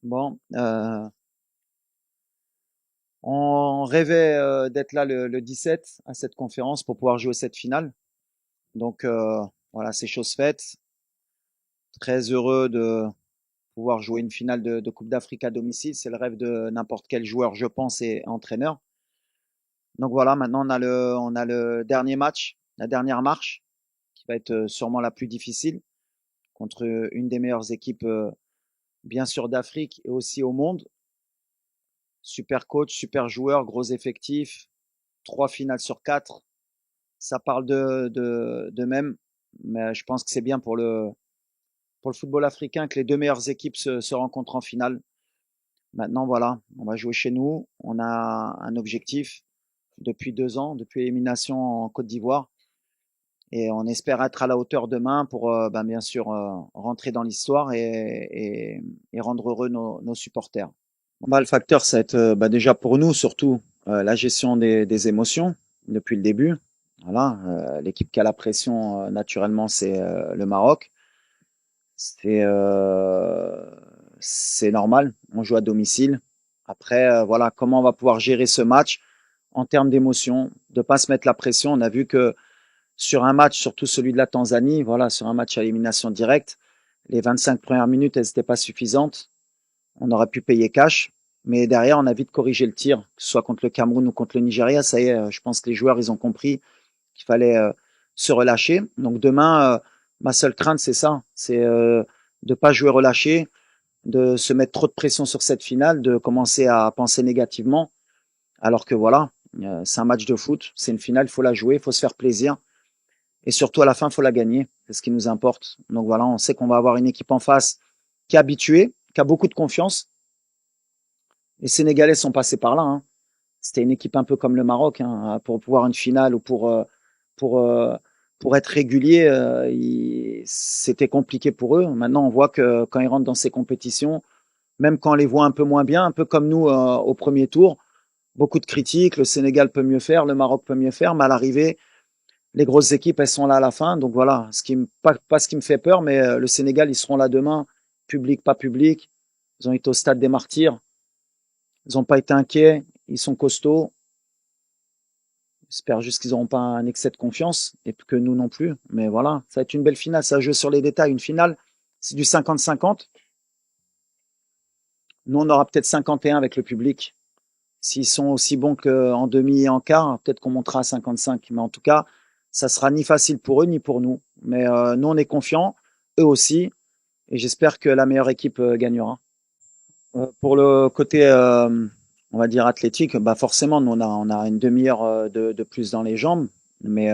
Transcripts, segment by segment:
Bon, on rêvait d'être là le 17 à cette conférence pour pouvoir jouer cette finale. Donc voilà, c'est chose faite. Très heureux de pouvoir jouer une finale de Coupe d'Afrique à domicile. C'est le rêve de n'importe quel joueur, je pense, et entraîneur. Donc voilà, maintenant on a le dernier match, la dernière marche, qui va être sûrement la plus difficile contre une des meilleures équipes, bien sûr d'Afrique et aussi au monde. Super coach, super joueur, gros effectif, 3 finales sur 4. Ça parle de même, mais je pense que c'est bien pour le football africain que les deux meilleures équipes se rencontrent en finale. Maintenant, voilà, on va jouer chez nous. On a un objectif depuis 2 ans, depuis l'élimination en Côte d'Ivoire. Et on espère être à la hauteur demain pour, bien sûr, rentrer dans l'histoire et rendre heureux nos supporters. Le facteur, ça va être déjà pour nous, surtout la gestion des émotions depuis le début. Voilà, l'équipe qui a la pression, naturellement, c'est le Maroc. C'est c'est normal, on joue à domicile. Après, voilà, comment on va pouvoir gérer ce match en termes d'émotion, de pas se mettre la pression. On a vu que sur un match, surtout celui de la Tanzanie, voilà, sur un match à élimination directe, les 25 premières minutes, elles n'étaient pas suffisantes. On aurait pu payer cash, mais derrière, on a vite corrigé le tir, que ce soit contre le Cameroun ou contre le Nigeria. Ça y est, je pense que les joueurs, ils ont compris qu'il fallait se relâcher. Donc demain, ma seule crainte, c'est ça, c'est de pas jouer relâché, de se mettre trop de pression sur cette finale, de commencer à penser négativement, alors que voilà, c'est un match de foot, c'est une finale, il faut la jouer, il faut se faire plaisir, et surtout à la fin, il faut la gagner, c'est ce qui nous importe. Donc voilà, on sait qu'on va avoir une équipe en face qui est habituée, qui a beaucoup de confiance. Les Sénégalais sont passés par là, hein. C'était une équipe un peu comme le Maroc, hein, pour pouvoir une finale ou pour, euh, pour être régulier, c'était compliqué pour eux. Maintenant, on voit que quand ils rentrent dans ces compétitions, même quand on les voit un peu moins bien, un peu comme nous au premier tour, beaucoup de critiques, le Sénégal peut mieux faire, le Maroc peut mieux faire, mais à l'arrivée, les grosses équipes, elles sont là à la fin. Donc voilà, pas ce qui me fait peur, mais le Sénégal, ils seront là demain, public, pas public. Ils ont été au stade des Martyrs, ils n'ont pas été inquiets, ils sont costauds. J'espère juste qu'ils n'auront pas un excès de confiance et que nous non plus. Mais voilà, ça va être une belle finale. Ça joue sur les détails. Une finale, c'est du 50-50. Nous, on aura peut-être 51 avec le public. S'ils sont aussi bons qu'en demi et en quart, peut-être qu'on montera à 55. Mais en tout cas, ça sera ni facile pour eux ni pour nous. Mais nous, on est confiants, eux aussi. Et j'espère que la meilleure équipe gagnera. Pour le côté, on va dire athlétique, bah forcément, nous, on a une demi-heure de plus dans les jambes. Mais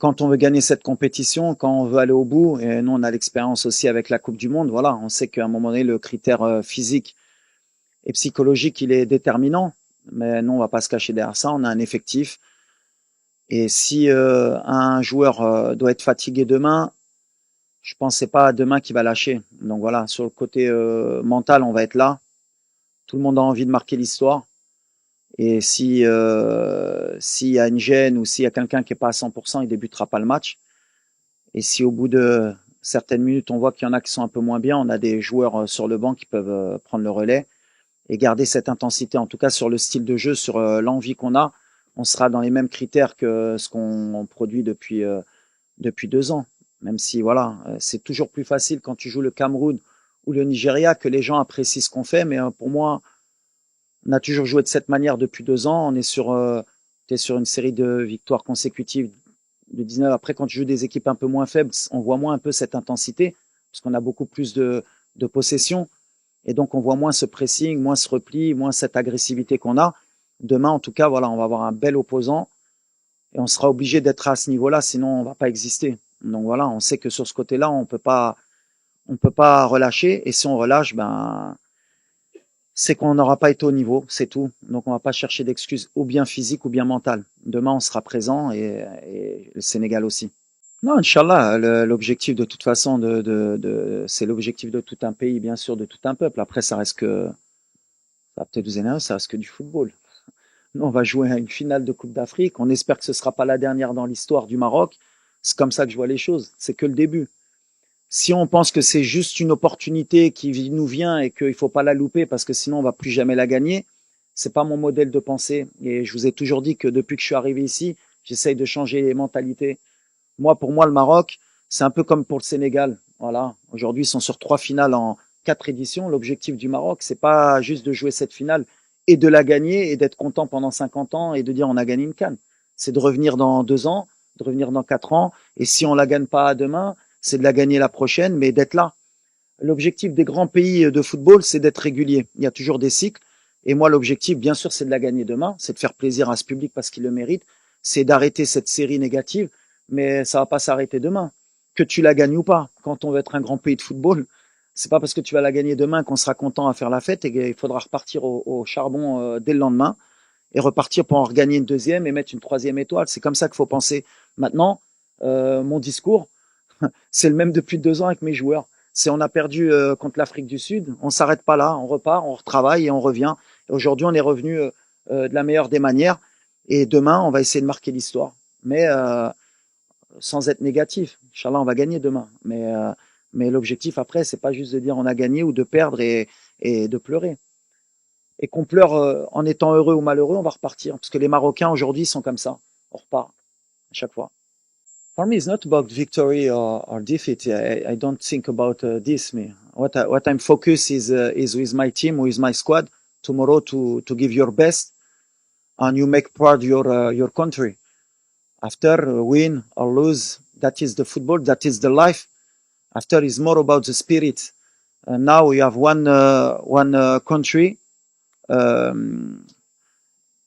quand on veut gagner cette compétition, quand on veut aller au bout, et nous on a l'expérience aussi avec la Coupe du Monde, voilà, on sait qu'à un moment donné, le critère physique et psychologique, il est déterminant. Mais nous, on va pas se cacher derrière ça, on a un effectif. Et si un joueur doit être fatigué demain, je pense que c'est pas demain qu'il va lâcher. Donc voilà, sur le côté mental, on va être là. Tout le monde a envie de marquer l'histoire. Et si s'il y a une gêne ou s'il y a quelqu'un qui est pas à 100%, il débutera pas le match. Et si au bout de certaines minutes, on voit qu'il y en a qui sont un peu moins bien, on a des joueurs sur le banc qui peuvent prendre le relais et garder cette intensité. En tout cas, sur le style de jeu, sur l'envie qu'on a, on sera dans les mêmes critères que ce qu'on produit depuis 2 ans. Même si, voilà, c'est toujours plus facile quand tu joues le Cameroun ou le Nigeria que les gens apprécient ce qu'on fait. Mais pour moi, on a toujours joué de cette manière depuis 2 ans. T'es sur une série de victoires consécutives de 19. Après, quand tu joues des équipes un peu moins faibles, on voit moins un peu cette intensité, parce qu'on a beaucoup plus de possession. Et donc, on voit moins ce pressing, moins ce repli, moins cette agressivité qu'on a. Demain, en tout cas, voilà, on va avoir un bel opposant et on sera obligé d'être à ce niveau-là, sinon on va pas exister. Donc voilà, on sait que sur ce côté-là, on peut pas relâcher. Et si on relâche, ben, c'est qu'on n'aura pas été au niveau, c'est tout. Donc on va pas chercher d'excuses ou bien physiques ou bien mentales. Demain, on sera présent et le Sénégal aussi. Non, Inch'Allah, l'objectif de toute façon, c'est l'objectif de tout un pays, bien sûr, de tout un peuple. Après, ça va peut-être vous énerver, ça reste que du football. Nous, on va jouer à une finale de Coupe d'Afrique. On espère que ce sera pas la dernière dans l'histoire du Maroc. C'est comme ça que je vois les choses. C'est que le début. Si on pense que c'est juste une opportunité qui nous vient et qu'il faut pas la louper parce que sinon on va plus jamais la gagner, c'est pas mon modèle de pensée. Et je vous ai toujours dit que depuis que je suis arrivé ici, j'essaye de changer les mentalités. Moi, pour moi, le Maroc, c'est un peu comme pour le Sénégal. Voilà. Aujourd'hui, ils sont sur 3 finales en 4 éditions. L'objectif du Maroc, c'est pas juste de jouer cette finale et de la gagner et d'être content pendant 50 ans et de dire on a gagné une CAN. C'est de revenir dans 2 ans, de revenir dans 4 ans. Et si on la gagne pas demain, c'est de la gagner la prochaine, mais d'être là. L'objectif des grands pays de football, c'est d'être régulier. Il y a toujours des cycles. Et moi, l'objectif, bien sûr, c'est de la gagner demain. C'est de faire plaisir à ce public parce qu'il le mérite. C'est d'arrêter cette série négative. Mais ça va pas s'arrêter demain. Que tu la gagnes ou pas. Quand on veut être un grand pays de football, c'est pas parce que tu vas la gagner demain qu'on sera content à faire la fête et qu'il faudra repartir au charbon dès le lendemain et repartir pour en regagner une deuxième et mettre une troisième étoile. C'est comme ça qu'il faut penser. Maintenant, mon discours, c'est le même depuis 2 ans avec mes joueurs. C'est on a perdu contre l'Afrique du Sud, on s'arrête pas là, on repart, on retravaille et on revient. Et aujourd'hui, on est revenu de la meilleure des manières. Et demain, on va essayer de marquer l'histoire. Mais sans être négatif. Inch'Allah, on va gagner demain. Mais l'objectif après, c'est pas juste de dire on a gagné ou de perdre et de pleurer. Et qu'on pleure en étant heureux ou malheureux, on va repartir. Parce que les Marocains aujourd'hui sont comme ça. On repart à chaque fois. For me, it's not about victory or defeat. I don't think about this. Me, what I'm focused is with my team, with my squad tomorrow to give your best, and you make proud your country. After win or lose, that is the football, that is the life. After is more about the spirit. Now we have one country.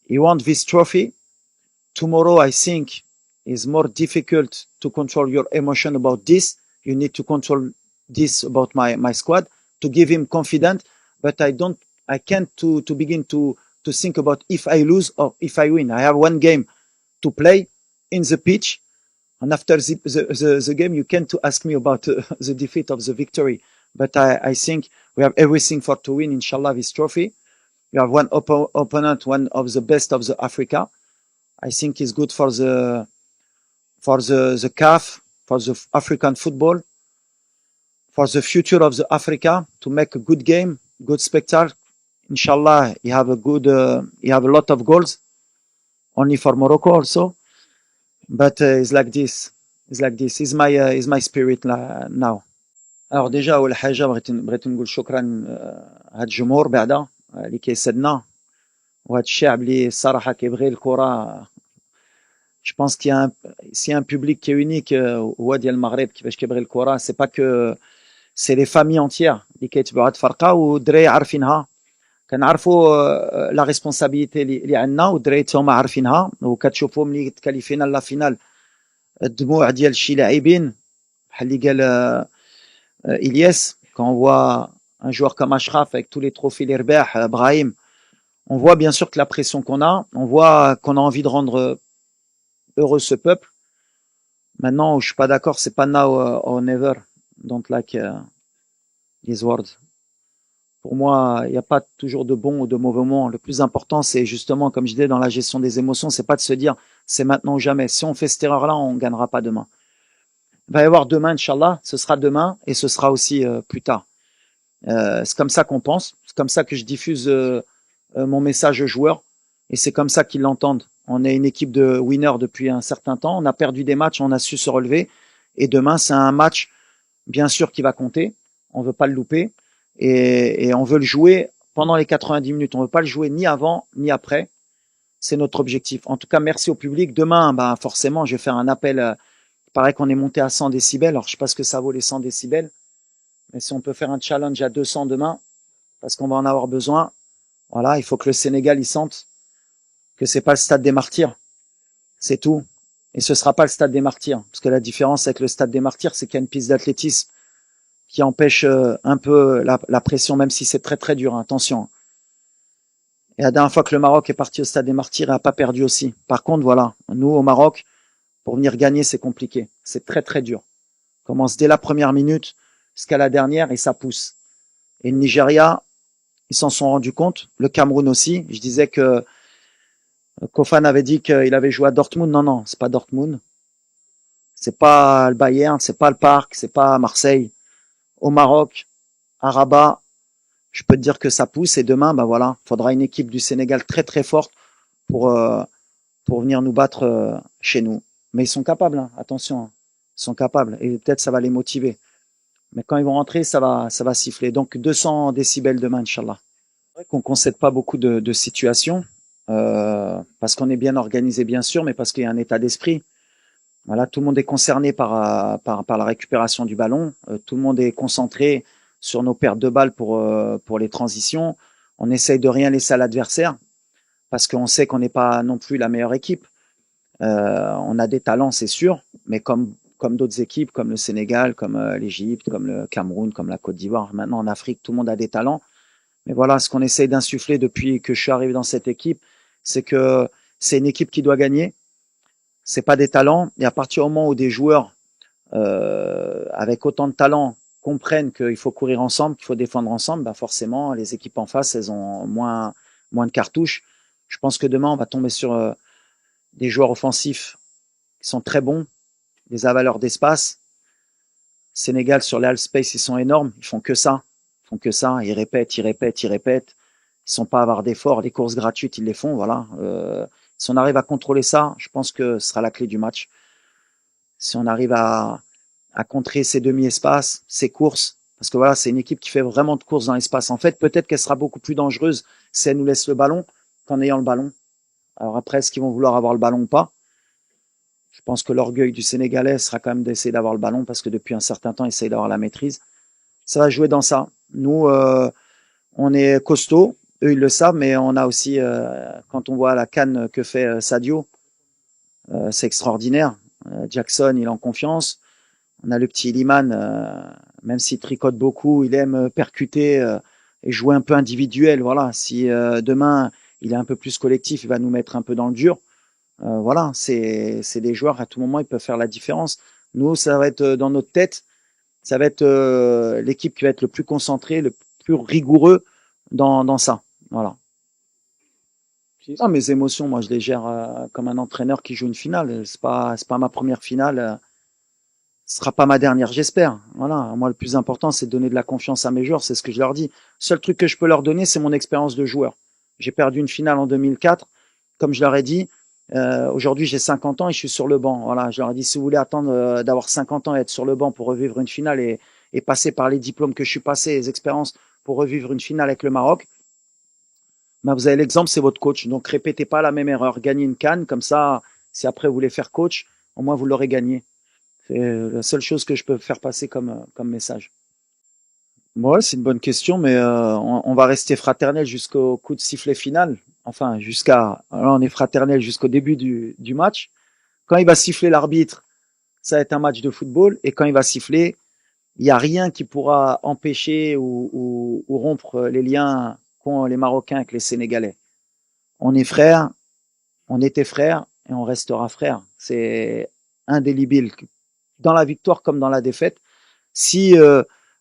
He won this trophy. Tomorrow, I think, is more difficult to control your emotion about this. You need to control this about my squad to give him confidence. But I can't to begin to think about if I lose or if I win. I have one game to play in the pitch. And after the game, you can't to ask me about the defeat of the victory. But I think we have everything for to win, inshallah, this trophy. You have one opponent, one of the best of the Africa. I think is good for the CAF, for the African football, for the future of the Africa to make a good game, good spectacle. Inshallah, you have a lot of goals, only for Morocco also. But it's like this. It's like this. Is my spirit now. Alors déjà أول حاجة بغيت نقول شكرا هاد الجمهور بعدا اللي كيسدنا وهاد الشعب اللي الصراحة كيبغي الكرة. Je pense qu'il y a s'il y a un public qui est unique هو ديال المغرب كيفاش كيبغي الكرة. C'est pas que c'est les familles entières اللي كيتبعوا هاد الفرقة والدراري عارفينها. كنعرفوا لا ريسبونسابيلتي اللي عندنا والدراري هما عارفينها وكتشوفوا ملي تكاليفينا لا فينال الدموع ديال شي لاعبين بحال اللي قال Ilyes, quand on voit un joueur comme Ashraf avec tous les trophées les رباح, Brahim, on voit bien sûr que la pression qu'on a, on voit qu'on a envie de rendre heureux ce peuple. Maintenant, je suis pas d'accord, c'est pas now or never. Don't like these words. Pour moi, il n'y a pas toujours de bons ou de mauvais moments. Le plus important, c'est justement, comme je disais, dans la gestion des émotions, c'est pas de se dire c'est maintenant ou jamais. Si on fait cette erreur-là, on gagnera pas demain. Il va y avoir demain, Inch'Allah, ce sera demain et ce sera aussi plus tard. C'est comme ça qu'on pense, c'est comme ça que je diffuse mon message aux joueurs et c'est comme ça qu'ils l'entendent. On est une équipe de winners depuis un certain temps, on a perdu des matchs, on a su se relever et demain c'est un match bien sûr qui va compter, on veut pas le louper et on veut le jouer pendant les 90 minutes, on veut pas le jouer ni avant ni après, c'est notre objectif. En tout cas, merci au public. Demain, forcément, je vais faire un appel. Il paraît qu'on est monté à 100 décibels. Alors, je sais pas ce que ça vaut les 100 décibels. Mais si on peut faire un challenge à 200 demain, parce qu'on va en avoir besoin, voilà, il faut que le Sénégal, il sente que c'est pas le stade des martyrs. C'est tout. Et ce sera pas le stade des martyrs. Parce que la différence avec le stade des martyrs, c'est qu'il y a une piste d'athlétisme qui empêche un peu la pression, même si c'est très très dur. Hein, attention. Et la dernière fois que le Maroc est parti au stade des martyrs, il n'a pas perdu aussi. Par contre, voilà, nous, au Maroc, pour venir gagner, c'est compliqué. C'est très très dur. On commence dès la première minute jusqu'à la dernière et ça pousse. Et le Nigeria, ils s'en sont rendus compte. Le Cameroun aussi. Je disais que Kofan avait dit qu'il avait joué à Dortmund. Non, c'est pas Dortmund. C'est pas le Bayern, c'est pas le Parc, c'est pas Marseille. au Maroc, à Rabat, je peux te dire que ça pousse. Et demain, ben voilà, faudra une équipe du Sénégal très très forte pour, euh, pour venir nous battre chez nous. Mais ils sont capables, hein, attention, hein. Ils sont capables. Et peut-être ça va les motiver. Mais quand ils vont rentrer, ça va siffler. Donc 200 décibels demain, Inch'Allah. C'est vrai qu'on ne concède pas beaucoup de situations, parce qu'on est bien organisé, bien sûr, mais parce qu'il y a un état d'esprit. Voilà, tout le monde est concerné par la récupération du ballon. Tout le monde est concentré sur nos pertes de balles pour les transitions. On essaye de rien laisser à l'adversaire parce qu'on sait qu'on n'est pas non plus la meilleure équipe. On a des talents, c'est sûr, mais comme d'autres équipes, comme le Sénégal, comme l'Égypte, comme le Cameroun, comme la Côte d'Ivoire, maintenant en Afrique, tout le monde a des talents. Mais voilà, ce qu'on essaye d'insuffler depuis que je suis arrivé dans cette équipe, c'est que c'est une équipe qui doit gagner. C'est pas des talents. Et à partir du moment où des joueurs avec autant de talent comprennent qu'il faut courir ensemble, qu'il faut défendre ensemble, bah forcément, les équipes en face, elles ont moins de cartouches. Je pense que demain, on va tomber sur des joueurs offensifs qui sont très bons, des avaleurs d'espace. Sénégal, sur les half space, ils sont énormes. Ils font que ça. Ils font que ça. Ils répètent, ils répètent, ils répètent. Ils sont pas avoir d'efforts. Les courses gratuites, ils les font. Voilà. Si on arrive à contrôler ça, je pense que ce sera la clé du match. Si on arrive à contrer ces demi-espaces, ces courses, parce que voilà, c'est une équipe qui fait vraiment de courses dans l'espace. En fait, peut-être qu'elle sera beaucoup plus dangereuse si elle nous laisse le ballon qu'en ayant le ballon. Alors après, est-ce qu'ils vont vouloir avoir le ballon ou pas? Je pense que l'orgueil du Sénégalais sera quand même d'essayer d'avoir le ballon parce que depuis un certain temps, ils essayent d'avoir la maîtrise. Ça va jouer dans ça. Nous, on est costaud, eux ils le savent, mais on a aussi, quand on voit la canne que fait Sadio, c'est extraordinaire. Jackson, il est en confiance. On a le petit Liman, même s'il tricote beaucoup, il aime percuter et jouer un peu individuel. Voilà, si demain il est un peu plus collectif, il va nous mettre un peu dans le dur. Voilà, c'est des joueurs à tout moment ils peuvent faire la différence. Nous, ça va être dans notre tête, ça va être l'équipe qui va être le plus concentré, le plus rigoureux dans ça. Voilà. Ah, mes émotions, moi, je les gère comme un entraîneur qui joue une finale. C'est pas ma première finale. Ce sera pas ma dernière, j'espère. Voilà. Moi, le plus important, c'est de donner de la confiance à mes joueurs. C'est ce que je leur dis. Seul truc que je peux leur donner, c'est mon expérience de joueur. J'ai perdu une finale en 2004. Comme je leur ai dit, aujourd'hui, j'ai 50 ans et je suis sur le banc. Voilà. Je leur ai dit, si vous voulez attendre d'avoir 50 ans et être sur le banc pour revivre une finale et passer par les diplômes que je suis passé, les expériences pour revivre une finale avec le Maroc, ben, vous avez l'exemple, c'est votre coach. Donc, répétez pas la même erreur. Gagnez une canne. Comme ça, si après vous voulez faire coach, au moins vous l'aurez gagné. C'est la seule chose que je peux faire passer comme message. Ouais, c'est une bonne question, mais on va rester fraternel jusqu'au coup de sifflet final. Enfin, là, on est fraternel jusqu'au début du match. Quand il va siffler l'arbitre, ça va être un match de football. Et quand il va siffler, il n'y a rien qui pourra empêcher ou rompre les liens qu'ont les Marocains avec les Sénégalais. On est frères, on était frères et on restera frères. C'est indélébile. Dans la victoire comme dans la défaite. Si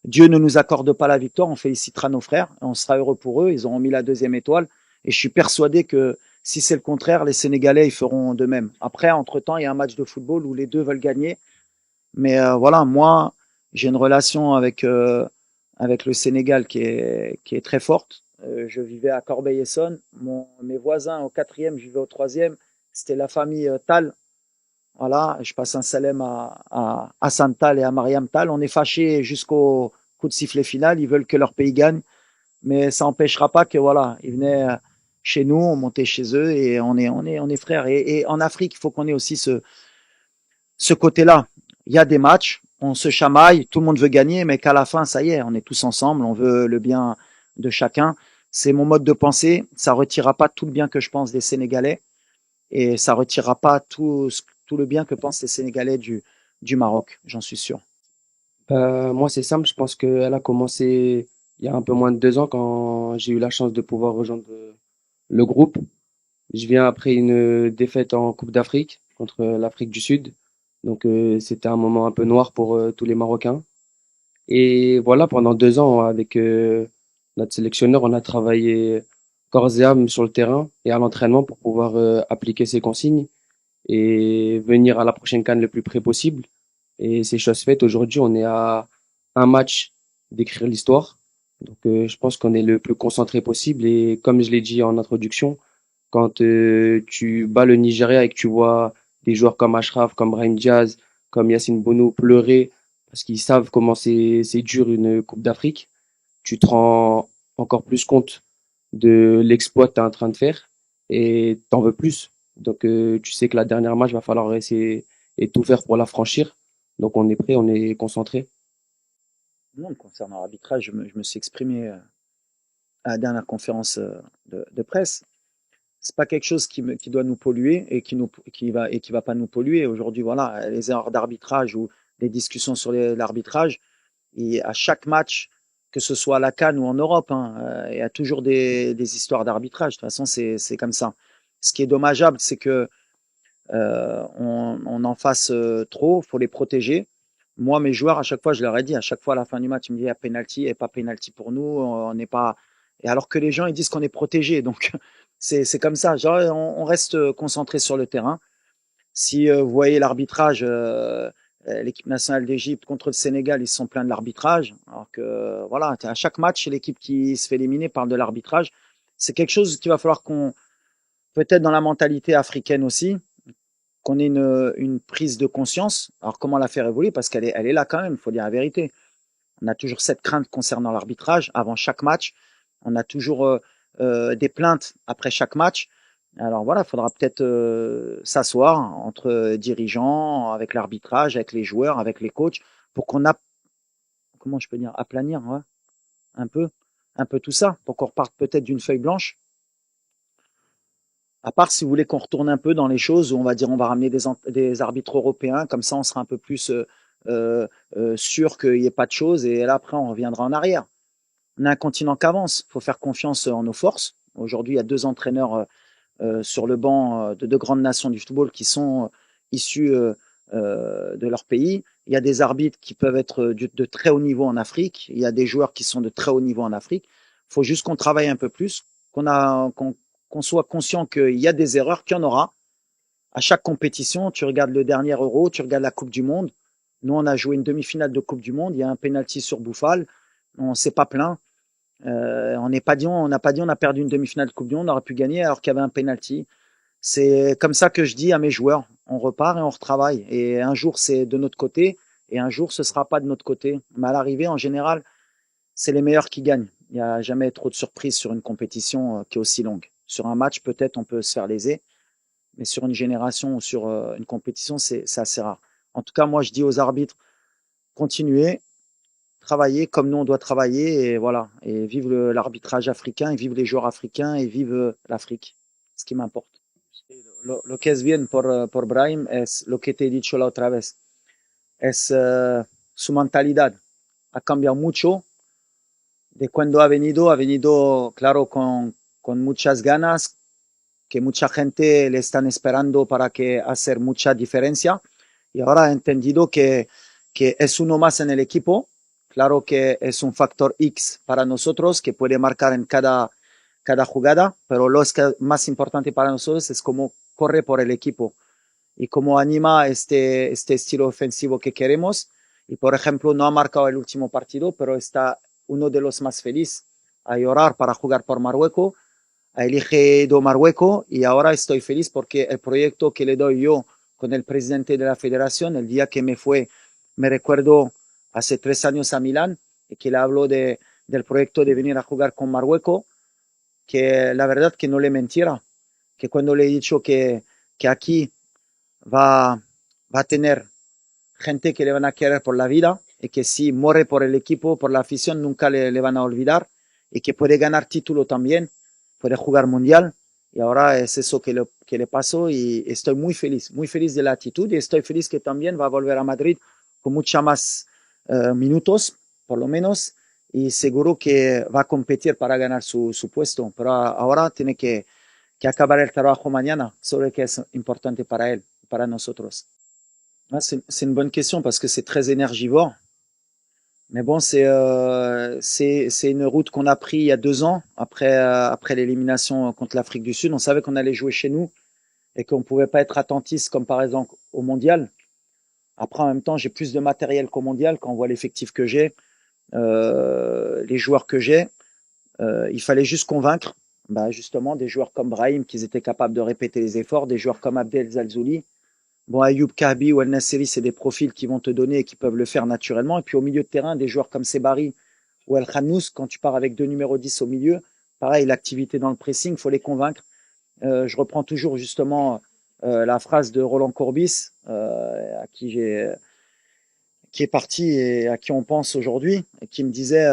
Dieu ne nous accorde pas la victoire, on félicitera nos frères, et on sera heureux pour eux, ils auront mis la deuxième étoile, et je suis persuadé que si c'est le contraire, les Sénégalais ils feront de même. Après, entre-temps, il y a un match de football où les deux veulent gagner, mais voilà, moi, j'ai une relation avec le Sénégal qui est très forte. Je vivais à Corbeil-Essonnes, mes voisins au quatrième, je vivais au troisième, c'était la famille Tal. Voilà, je passe un salam à Hassan Tal et à Mariam Tal. On est fâchés jusqu'au coup de sifflet final. Ils veulent que leur pays gagne, mais ça n'empêchera pas que voilà, ils venaient chez nous, on montait chez eux et on est frères. Et en Afrique, il faut qu'on ait aussi ce côté-là. Il y a des matchs, on se chamaille, tout le monde veut gagner, mais qu'à la fin, ça y est, on est tous ensemble, on veut le bien de chacun. C'est mon mode de pensée. Ça retirera pas tout le bien que je pense des Sénégalais et ça retirera pas tout le bien que pensent les Sénégalais du Maroc, j'en suis sûr. Moi, c'est simple. Je pense qu'elle a commencé il y a un peu moins de 2 ans quand j'ai eu la chance de pouvoir rejoindre le groupe. Je viens après une défaite en Coupe d'Afrique contre l'Afrique du Sud. Donc, c'était un moment un peu noir pour tous les Marocains. Et voilà, pendant 2 ans, avec notre sélectionneur, on a travaillé corps et âme sur le terrain et à l'entraînement pour pouvoir appliquer ces consignes et venir à la prochaine CAN le plus près possible. Et c'est chose faite. Aujourd'hui, on est à un match d'écrire l'histoire. Donc, je pense qu'on est le plus concentré possible. Et comme je l'ai dit en introduction, quand tu bats le Nigeria et que tu vois des joueurs comme Ashraf, comme Brahim Diaz, comme Yacine Bounou pleurer parce qu'ils savent comment c'est dur une Coupe d'Afrique, tu te rends encore plus compte de l'exploit que tu es en train de faire et t'en veux plus. Donc, tu sais que la dernière match, va falloir essayer et tout faire pour la franchir. Donc, on est prêt, on est concentré. Non, concernant l'arbitrage, je me suis exprimé à la dernière conférence de presse. C'est pas quelque chose qui doit nous polluer et qui va pas nous polluer. Aujourd'hui, voilà, les erreurs d'arbitrage ou les discussions sur l'arbitrage, et à chaque match, que ce soit à la CAN ou en Europe, hein, il y a toujours des histoires d'arbitrage. De toute façon, c'est comme ça. Ce qui est dommageable, c'est que on en fasse trop, faut les protéger. Moi, mes joueurs, à chaque fois, je leur ai dit, à chaque fois à la fin du match, ils me disaient, il y a penalty et pas penalty pour nous, on n'est pas. Et alors que les gens, ils disent qu'on est protégé. Donc, c'est comme ça. Genre, on reste concentré sur le terrain. Si vous voyez l'arbitrage, l'équipe nationale d'Égypte contre le Sénégal, ils se sont plaints de l'arbitrage. Alors que, voilà, à chaque match, l'équipe qui se fait éliminer parle de l'arbitrage. C'est quelque chose qu'il va falloir qu'on, peut-être dans la mentalité africaine aussi, qu'on ait une prise de conscience. Alors comment la faire évoluer? Parce elle est là quand même, il faut dire la vérité. On a toujours cette crainte concernant l'arbitrage avant chaque match. On a toujours des plaintes après chaque match. Alors voilà, il faudra peut-être s'asseoir entre dirigeants, avec l'arbitrage, avec les joueurs, avec les coachs, pour qu'on a, comment je peux dire, aplanir ouais, un peu, un peu tout ça, pour qu'on reparte peut-être d'une feuille blanche. À part si vous voulez qu'on retourne un peu dans les choses où on va dire on va ramener des arbitres européens, comme ça on sera un peu plus sûr qu'il n'y ait pas de choses et là après on reviendra en arrière. On a un continent qui avance, il faut faire confiance en nos forces. Aujourd'hui il y a deux entraîneurs sur le banc de deux grandes nations du football qui sont issus de leur pays. Il y a des arbitres qui peuvent être de très haut niveau en Afrique. Il y a des joueurs qui sont de très haut niveau en Afrique. Il faut juste qu'on travaille un peu plus, qu'on soit conscient qu'il y a des erreurs, qu'il y en aura. À chaque compétition, tu regardes le dernier Euro, tu regardes la Coupe du Monde. Nous, on a joué une demi-finale de Coupe du Monde. Il y a un penalty sur Bouffal. On ne s'est pas plaint. On n'a pas dit on a perdu une demi-finale de Coupe du Monde, on aurait pu gagner alors qu'il y avait un penalty. C'est comme ça que je dis à mes joueurs, on repart et on retravaille. Et un jour c'est de notre côté et un jour ce sera pas de notre côté. Mais à l'arrivée, en général, c'est les meilleurs qui gagnent. Il n'y a jamais trop de surprises sur une compétition qui est aussi longue. Sur un match, peut-être on peut se faire léser, mais sur une génération ou sur une compétition, c'est assez rare. En tout cas, moi je dis aux arbitres, continuez, travailler comme nous on doit travailler et voilà et vive l'arbitrage africain et vive les joueurs africains et vive l'Afrique, ce qui m'importe. Lo que es bien por Brahim es lo que te he dicho la otra vez, es su mentalidad. Ha cambiado mucho de cuando ha venido claro con muchas ganas, que mucha gente le están esperando para que hacer mucha diferencia y ahora ha entendido que es uno más en el equipo. Claro que es un factor X para nosotros que puede marcar en cada jugada, pero lo que es más importante para nosotros es cómo corre por el equipo y cómo anima este estilo ofensivo que queremos. Y por ejemplo, no ha marcado el último partido, pero está uno de los más felices a llorar para jugar por Marruecos, a elegido Marruecos y ahora estoy feliz porque el proyecto que le doy yo con el presidente de la federación, el día que me fue, me recuerdo hace 3 años a Milán y que le hablo del proyecto de venir a jugar con Marruecos, que la verdad que no le mentiera, que cuando le he dicho que aquí va, va a tener gente que le van a querer por la vida y que si muere por el equipo, por la afición, nunca le van a olvidar y que puede ganar título también, puede jugar mundial. Y ahora es eso que le pasó y estoy muy feliz de la actitud y estoy feliz que también va a volver a Madrid con mucha más minutos, por lo menos, y seguro que va a competir para ganar su puesto. Pero ahora tiene que acabar el trabajo mañana, sobre que es importante para él, para nosotros. Ah, c'est une bonne question parce que c'est très énergivore. Mais bon, c'est une route qu'on a pris il y a 2 ans après l'élimination contre l'Afrique du Sud. On savait qu'on allait jouer chez nous et qu'on pouvait pas être attentiste comme par exemple au mondial. Après, en même temps, j'ai plus de matériel qu'au mondial quand on voit l'effectif que j'ai. les joueurs que j'ai, il fallait juste convaincre, justement, des joueurs comme Brahim, qu'ils étaient capables de répéter les efforts, des joueurs comme Abdel Zalzouli. Bon, Ayoub Kabi ou El Nasseri, c'est des profils qui vont te donner et qui peuvent le faire naturellement. Et puis au milieu de terrain, des joueurs comme Sebari ou El Khannous, quand tu pars avec deux numéros 10 au milieu, pareil, l'activité dans le pressing, il faut les convaincre. Je reprends toujours justement la phrase de Roland Courbis, qui est parti et à qui on pense aujourd'hui, et qui me disait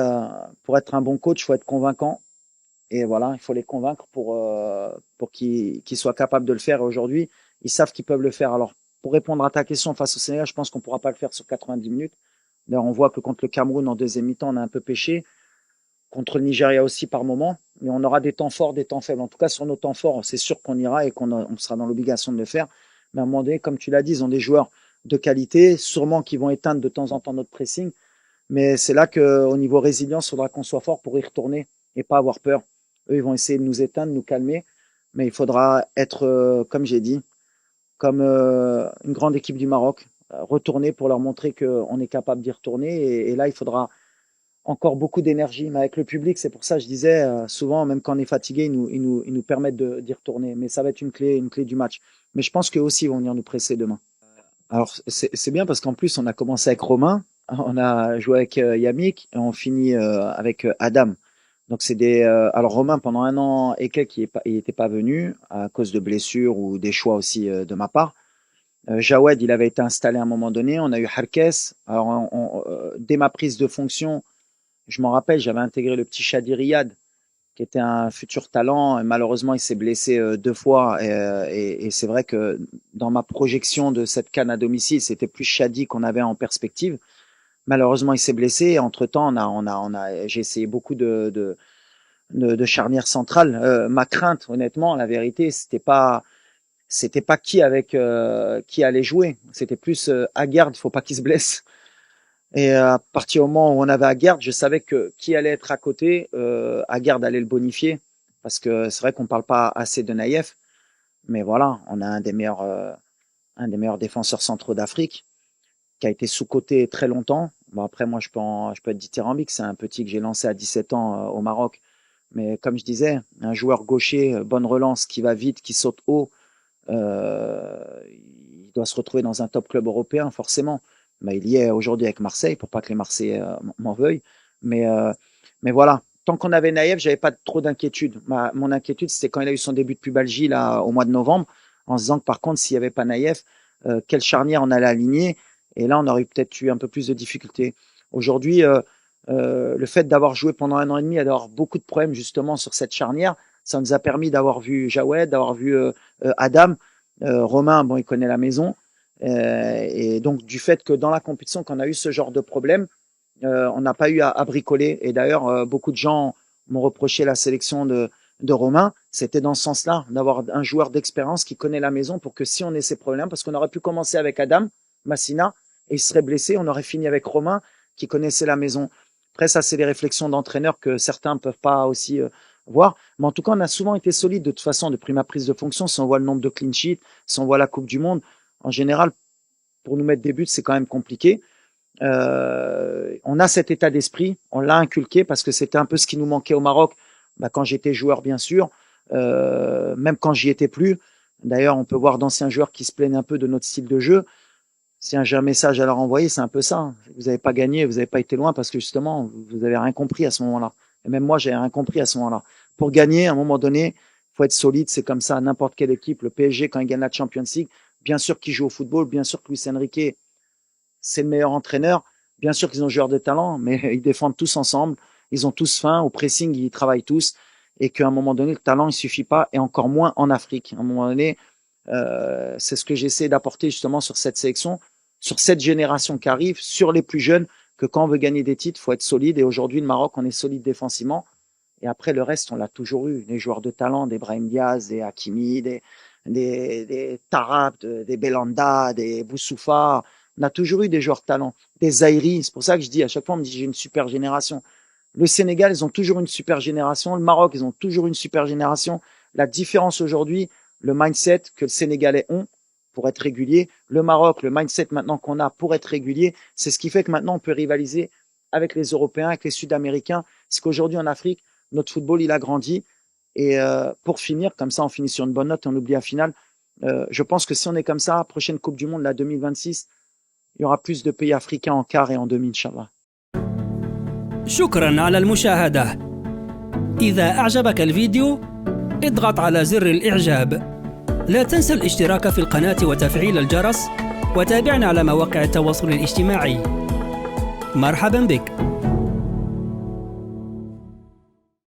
pour être un bon coach, il faut être convaincant. Et voilà, il faut les convaincre pour qu'ils soient capables de le faire. Et aujourd'hui, ils savent qu'ils peuvent le faire. Alors, pour répondre à ta question face au Sénégal, je pense qu'on ne pourra pas le faire sur 90 minutes. D'ailleurs, on voit que contre le Cameroun, en deuxième mi-temps, on a un peu pêché. Contre le Nigeria aussi par moment. Mais on aura des temps forts, des temps faibles. En tout cas, sur nos temps forts, c'est sûr qu'on ira et on sera dans l'obligation de le faire. Mais à un moment donné, comme tu l'as dit, ils ont des joueurs de qualité, sûrement qui vont éteindre de temps en temps notre pressing. Mais c'est là qu'au niveau résilience, il faudra qu'on soit fort pour y retourner et pas avoir peur. Eux, ils vont essayer de nous éteindre, de nous calmer. Mais il faudra être, comme j'ai dit, comme une grande équipe du Maroc, retourner pour leur montrer qu'on est capable d'y retourner. Et là, il faudra encore beaucoup d'énergie. Mais avec le public, c'est pour ça que je disais, souvent, même quand on est fatigué, ils nous permettent d'y retourner. Mais ça va être une clé du match. Mais je pense qu'eux aussi vont venir nous presser demain. Alors, c'est bien parce qu'en plus, on a commencé avec Romain, on a joué avec Yamik et on finit avec Adam. Donc, c'est des. Alors, Romain, pendant un an et quelques, il était pas venu à cause de blessures ou des choix aussi de ma part. Jawed, il avait été installé à un moment donné. On a eu Harkes. Alors, dès ma prise de fonction, je m'en rappelle, j'avais intégré le petit Shadi Riyad, qui était un futur talent. Et malheureusement, il s'est blessé deux fois. Et c'est vrai que dans ma projection de cette CAN à domicile, c'était plus Shadi qu'on avait en perspective. Malheureusement, il s'est blessé. Entre-temps, j'ai essayé beaucoup de charnières centrales. Ma crainte, honnêtement, la vérité, c'était pas qui allait jouer. C'était plus Aguerd, faut pas qu'il se blesse. Et à partir du moment où on avait Aguerd, je savais que qui allait être à côté, Aguerd allait le bonifier. Parce que c'est vrai qu'on parle pas assez de Naïef. Mais voilà, on a un des meilleurs défenseurs centraux d'Afrique, qui a été sous-coté très longtemps. Bon, après, moi, je peux être dithyrambique. C'est un petit que j'ai lancé à 17 ans au Maroc. Mais comme je disais, un joueur gaucher, bonne relance, qui va vite, qui saute haut, il doit se retrouver dans un top club européen, forcément. Mais il y est aujourd'hui avec Marseille, pour pas que les Marseillais m'en veuillent. Mais, euh, mais voilà, tant qu'on avait Naïef, j'avais pas trop d'inquiétude. Mon inquiétude, c'était quand il a eu son début de pubalgie là, au mois de novembre, en se disant que par contre, s'il n'y avait pas Naïef, quelle charnière on allait aligner. Et là, on aurait peut-être eu un peu plus de difficultés. Aujourd'hui, le fait d'avoir joué pendant un an et demi et d'avoir beaucoup de problèmes justement sur cette charnière, ça nous a permis d'avoir vu Jawed, d'avoir vu Adam. Romain, bon, il connaît la maison. Et donc, du fait que dans la compétition, qu'on a eu ce genre de problème, on n'a pas eu à bricoler. Et d'ailleurs, beaucoup de gens m'ont reproché la sélection de Romain. C'était dans ce sens-là, d'avoir un joueur d'expérience qui connaît la maison pour que si on ait ces problèmes, parce qu'on aurait pu commencer avec Adam, Massina, et il serait blessé, on aurait fini avec Romain qui connaissait la maison. Après, ça, c'est les réflexions d'entraîneurs que certains ne peuvent pas aussi voir. Mais en tout cas, on a souvent été solide de toute façon depuis ma prise de fonction. Si on voit le nombre de clean sheets, si on voit la Coupe du Monde, en général, pour nous mettre des buts, c'est quand même compliqué. On a cet état d'esprit, on l'a inculqué parce que c'était un peu ce qui nous manquait au Maroc quand j'étais joueur, bien sûr, même quand j'y étais plus. D'ailleurs, on peut voir d'anciens joueurs qui se plaignent un peu de notre style de jeu. Si j'ai un message à leur envoyer, c'est un peu ça. Vous n'avez pas gagné, vous n'avez pas été loin parce que justement, vous n'avez rien compris à ce moment-là. Et même moi, j'ai rien compris à ce moment-là. Pour gagner, à un moment donné, faut être solide. C'est comme ça, n'importe quelle équipe. Le PSG, quand il gagne la Champions League, bien sûr qu'il joue au football, bien sûr que Luis Enrique, c'est le meilleur entraîneur. Bien sûr qu'ils ont joueurs de talent, mais ils défendent tous ensemble. Ils ont tous faim. Au pressing, ils travaillent tous. Et qu'à un moment donné, le talent, il suffit pas, et encore moins en Afrique. À un moment donné, c'est ce que j'essaie d'apporter justement sur cette sélection, sur cette génération qui arrive, sur les plus jeunes, que quand on veut gagner des titres, il faut être solide. Et aujourd'hui, le Maroc, on est solide défensivement. Et après, le reste, on l'a toujours eu. Les joueurs de talent, des Brahim Diaz, des Hakimi, des Tarap, des Belanda, des Boussoufa. On a toujours eu des joueurs de talent. Des Zaïri. C'est pour ça que je dis, à chaque fois, on me dit, j'ai une super génération. Le Sénégal, ils ont toujours une super génération. Le Maroc, ils ont toujours une super génération. La différence aujourd'hui, le mindset que le Sénégalais ont pour être régulier, le Maroc, le mindset maintenant qu'on a pour être régulier, c'est ce qui fait que maintenant on peut rivaliser avec les Européens, avec les Sud-Américains. Parce qu'aujourd'hui, en Afrique, notre football, il a grandi. Et pour finir, comme ça, on finit sur une bonne note, on oublie la finale. Je pense que si on est comme ça, prochaine Coupe du Monde, la 2026, il y aura plus de pays africains en quart et en demi, Inch'Allah. شكرا على المشاهدة. إذا أعجبك الفيديو اضغط على زر الإعجاب. لا تنسى الاشتراك في القناة وتفعيل الجرس، وتابعنا على مواقع التواصل الاجتماعي. مرحبا بك.